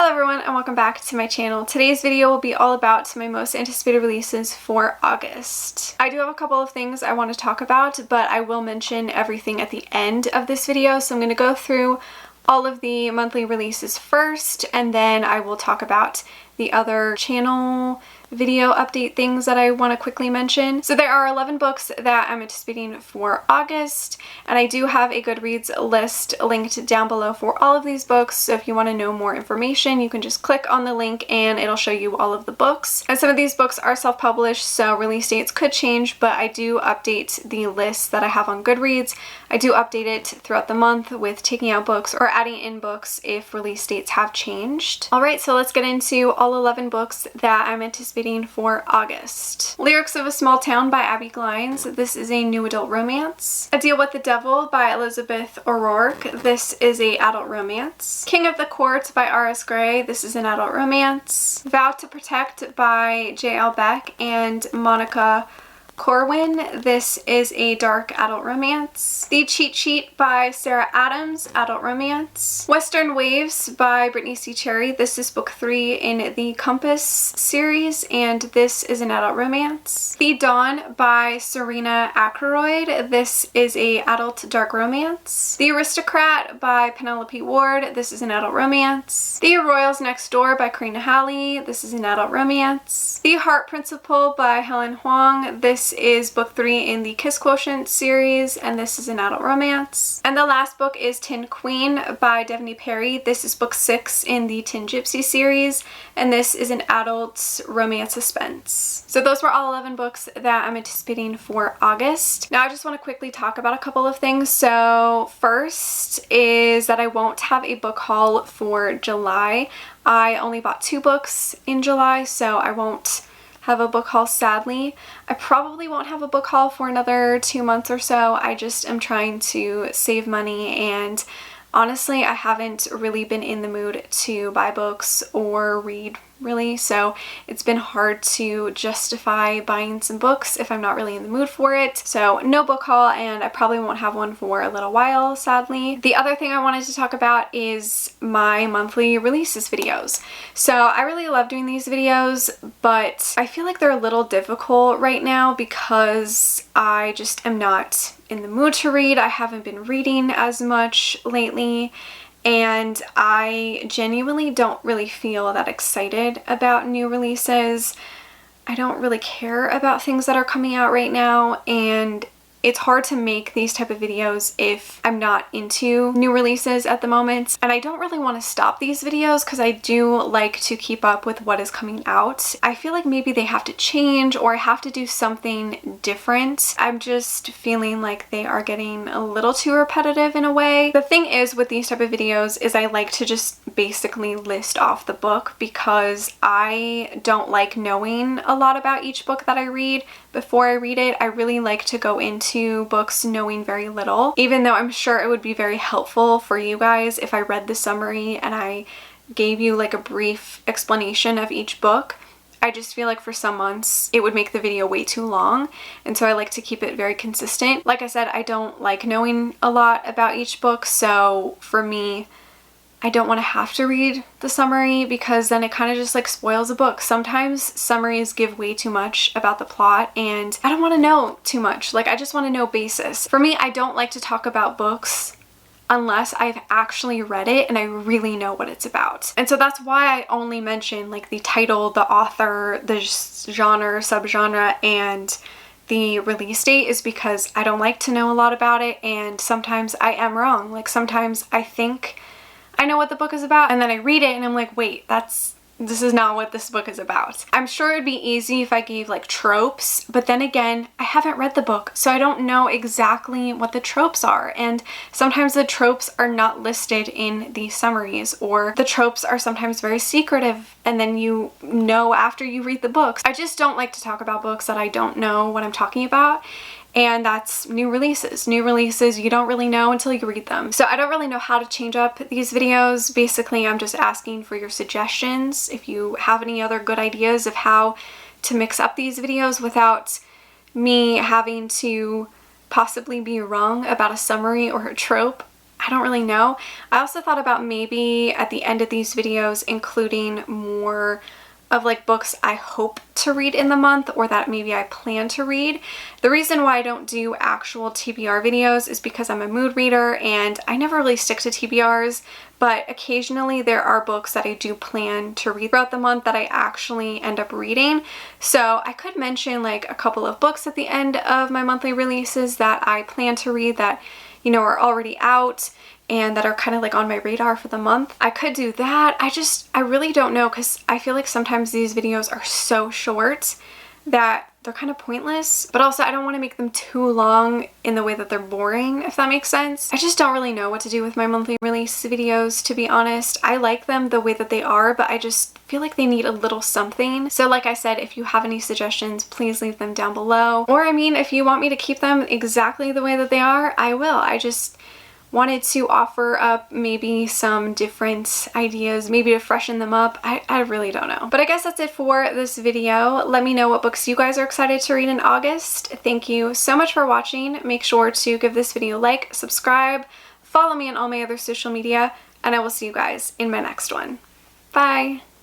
Hello everyone and welcome back to my channel. Today's video will be all about my most anticipated releases for August. I do have a couple of things I want to talk about, but I will mention everything at the end of this video. So I'm going to go through all of the monthly releases first, and then I will talk about the other channel video update things that I want to quickly mention. So there are 11 books that I'm anticipating for August, and I do have a Goodreads list linked down below for all of these books. So if you want to know more information, you can just click on the link and it'll show you all of the books. And some of these books are self-published, so release dates could change, but I do update the list that I have on Goodreads. I do update it throughout the month with taking out books or adding in books if release dates have changed. Alright, so let's get into all 11 books that I'm anticipating for August. Lyrics of a Small Town by Abby Glines. This is a new adult romance. A Deal with the Devil by Elizabeth O'Rourke. This is a adult romance. King of the Court by R.S. Gray. This is an adult romance. Vow to Protect by J.L. Beck and Monica Corwin. This is a dark adult romance. The Cheat Sheet by Sarah Adams, adult romance. Western Waves by Brittany C. Cherry. This is book 3 in the Compass series, and this is an adult romance. The Dawn by Serena Ackroyd. This is a adult dark romance. The Aristocrat by Penelope Ward. This is an adult romance. The Royals Next Door by Karina Halley. This is an adult romance. The Heart Principle by Helen Huang. This is book 3 in the Kiss Quotient series, and this is an adult romance. And the last book is Tin Queen by Devney Perry. This is book 6 in the Tin Gypsy series, and this is an adult romance suspense. So those were all 11 books that I'm anticipating for August. Now I just want to quickly talk about a couple of things. So first is that I won't have a book haul for July. I only bought 2 books in July, so I won't have a book haul, sadly. I probably won't have a book haul for another 2 months or so. I just am trying to save money, and honestly, I haven't really been in the mood to buy books or read, really, so it's been hard to justify buying some books if I'm not really in the mood for it. So no book haul, and I probably won't have one for a little while, sadly. The other thing I wanted to talk about is my monthly releases videos. So I really love doing these videos, but I feel like they're a little difficult right now because I just am not in the mood to read. I haven't been reading as much lately, and I genuinely don't really feel that excited about new releases. I don't really care about things that are coming out right now, and it's hard to make these type of videos if I'm not into new releases at the moment. And I don't really want to stop these videos because I do like to keep up with what is coming out. I feel like maybe they have to change, or I have to do something different. I'm just feeling like they are getting a little too repetitive in a way. The thing is with these type of videos is I like to just basically list off the book because I don't like knowing a lot about each book that I read before I read it. I really like to go into books knowing very little, even though I'm sure it would be very helpful for you guys if I read the summary and I gave you like a brief explanation of each book. I just feel like for some months it would make the video way too long, and so I like to keep it very consistent. Like I said, I don't like knowing a lot about each book, so for me, I don't want to have to read the summary because then it kind of just like spoils a book. Sometimes summaries give way too much about the plot, and I don't want to know too much. Like, I just want to know basis. For me, I don't like to talk about books unless I've actually read it and I really know what it's about. And so that's why I only mention like the title, the author, the genre, subgenre, and the release date, is because I don't like to know a lot about it, and sometimes I am wrong. Like, sometimes I think I know what the book is about, and then I read it and I'm like, wait, this is not what this book is about. I'm sure it'd be easy if I gave like tropes, but then again, I haven't read the book, so I don't know exactly what the tropes are, and sometimes the tropes are not listed in the summaries, or the tropes are sometimes very secretive, and then you know after you read the books. I just don't like to talk about books that I don't know what I'm talking about. And that's new releases. New releases you don't really know until you read them. So I don't really know how to change up these videos. Basically, I'm just asking for your suggestions. If you have any other good ideas of how to mix up these videos without me having to possibly be wrong about a summary or a trope, I don't really know. I also thought about maybe at the end of these videos including more of like books I hope to read in the month or that maybe I plan to read. The reason why I don't do actual TBR videos is because I'm a mood reader and I never really stick to TBRs, but occasionally there are books that I do plan to read throughout the month that I actually end up reading. So I could mention like a couple of books at the end of my monthly releases that I plan to read that, you know, are already out and that are kind of like on my radar for the month. I could do that. I really don't know, because I feel like sometimes these videos are so short that they're kind of pointless, but also I don't want to make them too long in the way that they're boring, if that makes sense. I just don't really know what to do with my monthly release videos, to be honest. I like them the way that they are, but I just feel like they need a little something. So like I said, if you have any suggestions, please leave them down below. Or I mean, if you want me to keep them exactly the way that they are, I will. I just wanted to offer up maybe some different ideas, maybe to freshen them up. I really don't know. But I guess that's it for this video. Let me know what books you guys are excited to read in August. Thank you so much for watching. Make sure to give this video a like, subscribe, follow me on all my other social media, and I will see you guys in my next one. Bye!